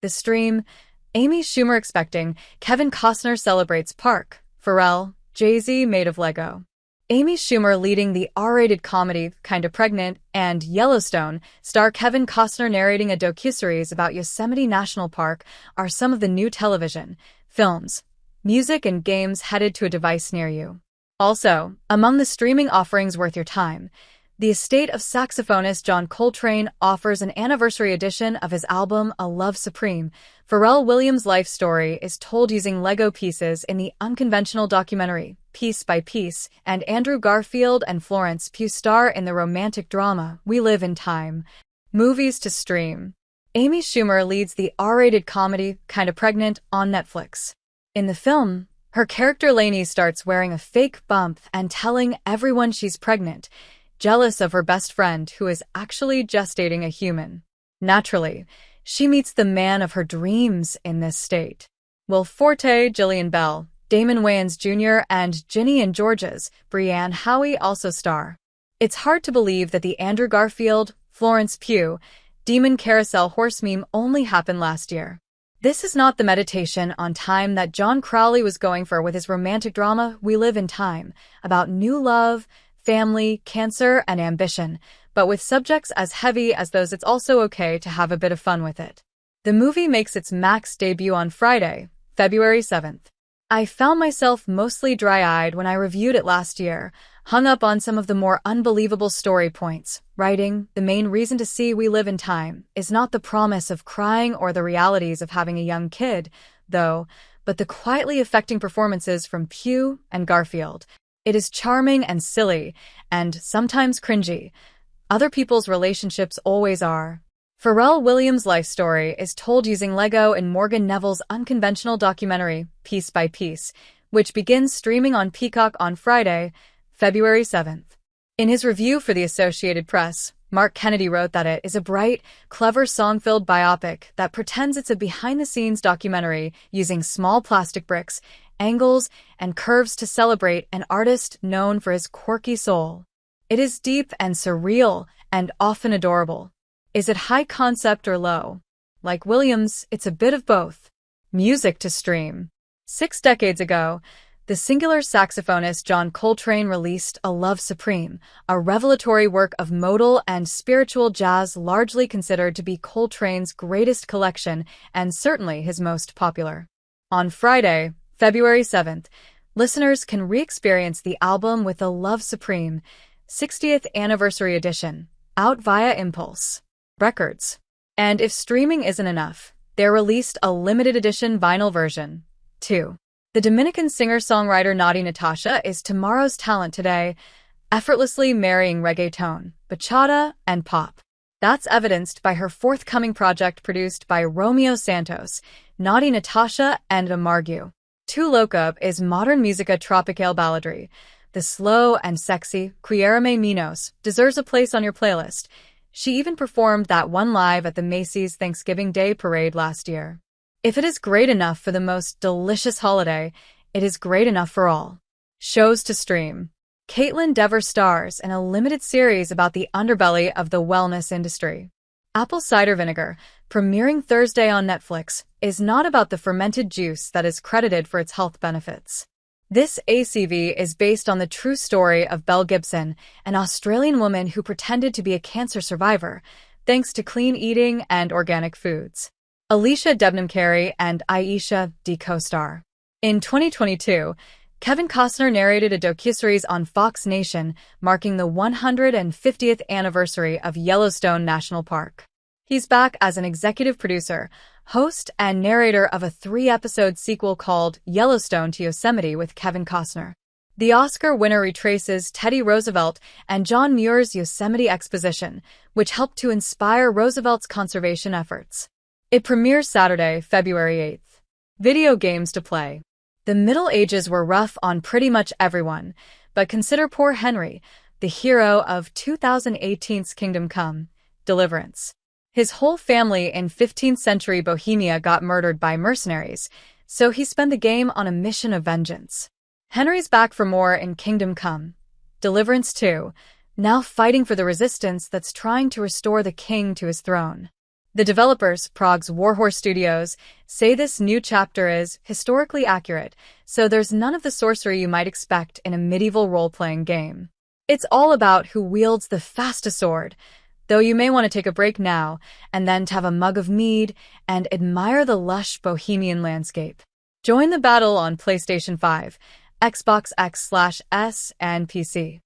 The Stream, Amy Schumer expecting, Kevin Costner celebrates Park, Pharrell, Jay-Z made of Lego. Amy Schumer leading the R-rated comedy Kinda Pregnant, and Yellowstone star Kevin Costner narrating a docuseries about Yosemite National Park are some of the new television, films, music and games headed to a device near you. Also, among the streaming offerings worth your time, the estate of saxophonist John Coltrane offers an anniversary edition of his album A Love Supreme. Pharrell Williams' life story is told using Lego pieces in the unconventional documentary, Piece by Piece, and Andrew Garfield and Florence Pugh star in the romantic drama We Live in Time. Movies to stream. Amy Schumer leads the R-rated comedy Kinda Pregnant on Netflix. In the film, her character Lainey starts wearing a fake bump and telling everyone she's pregnant, jealous of her best friend who is actually gestating a human. Naturally, she meets the man of her dreams in this state. Will Forte, Jillian Bell, Damon Wayans Jr., and Ginny and George's Brianne Howie also star. It's hard to believe that the Andrew Garfield, Florence Pugh, Demon Carousel horse meme only happened last year. This is not the meditation on time that John Crowley was going for with his romantic drama We Live in Time, about new love, family, cancer, and ambition, but with subjects as heavy as those it's also okay to have a bit of fun with it. The movie makes its Max debut on Friday, February 7th. I found myself mostly dry-eyed when I reviewed it last year, hung up on some of the more unbelievable story points, writing, the main reason to see We Live in Time is not the promise of crying or the realities of having a young kid, though, but the quietly affecting performances from Pugh and Garfield. It is charming and silly, and sometimes cringy. Other people's relationships always are. Pharrell Williams' life story is told using Lego in Morgan Neville's unconventional documentary, Piece by Piece, which begins streaming on Peacock on Friday, February 7th. In his review for the Associated Press, Mark Kennedy wrote that it is a bright, clever song-filled biopic that pretends it's a behind-the-scenes documentary using small plastic bricks, angles, and curves to celebrate an artist known for his quirky soul. It is deep and surreal, and often adorable. Is it high concept or low? Like Williams, it's a bit of both. Music to stream. 6 decades ago, the singular saxophonist John Coltrane released A Love Supreme, a revelatory work of modal and spiritual jazz largely considered to be Coltrane's greatest collection and certainly his most popular. On Friday, February 7th, listeners can re-experience the album with A Love Supreme, 60th Anniversary Edition, out via Impulse Records. And if streaming isn't enough, they released a limited edition vinyl version, too. The Dominican singer-songwriter Naughty Natasha is tomorrow's talent today, effortlessly marrying reggaeton, bachata, and pop. That's evidenced by her forthcoming project produced by Romeo Santos, Naughty Natasha, and Amargu. Tu Loca is modern musica tropical balladry. The slow and sexy Quiéreme Minos deserves a place on your playlist. She even performed that one live at the Macy's Thanksgiving Day Parade last year. If it is great enough for the most delicious holiday, it is great enough for all. Shows to stream. Caitlin Dever stars in a limited series about the underbelly of the wellness industry. Apple cider vinegar, premiering Thursday on Netflix, is not about the fermented juice that is credited for its health benefits. This ACV is based on the true story of Belle Gibson, an Australian woman who pretended to be a cancer survivor, thanks to clean eating and organic foods. Alicia Debnam-Carey and Aisha D. co-star. In 2022, Kevin Costner narrated a docuseries on Fox Nation marking the 150th anniversary of Yellowstone National Park. He's back as an executive producer, host, and narrator of a 3-episode sequel called Yellowstone to Yosemite with Kevin Costner. The Oscar winner retraces Teddy Roosevelt and John Muir's Yosemite exposition, which helped to inspire Roosevelt's conservation efforts. It premieres Saturday, February 8th. Video games to play. The Middle Ages were rough on pretty much everyone, but consider poor Henry, the hero of 2018's Kingdom Come, Deliverance. His whole family in 15th century Bohemia got murdered by mercenaries, so he spent the game on a mission of vengeance. Henry's back for more in Kingdom Come, Deliverance 2, now fighting for the resistance that's trying to restore the king to his throne. The developers, Prague's Warhorse Studios, say this new chapter is historically accurate, so there's none of the sorcery you might expect in a medieval role-playing game. It's all about who wields the fastest sword, though you may want to take a break now and then have a mug of mead and admire the lush bohemian landscape. Join the battle on PlayStation 5, Xbox X/S, and PC.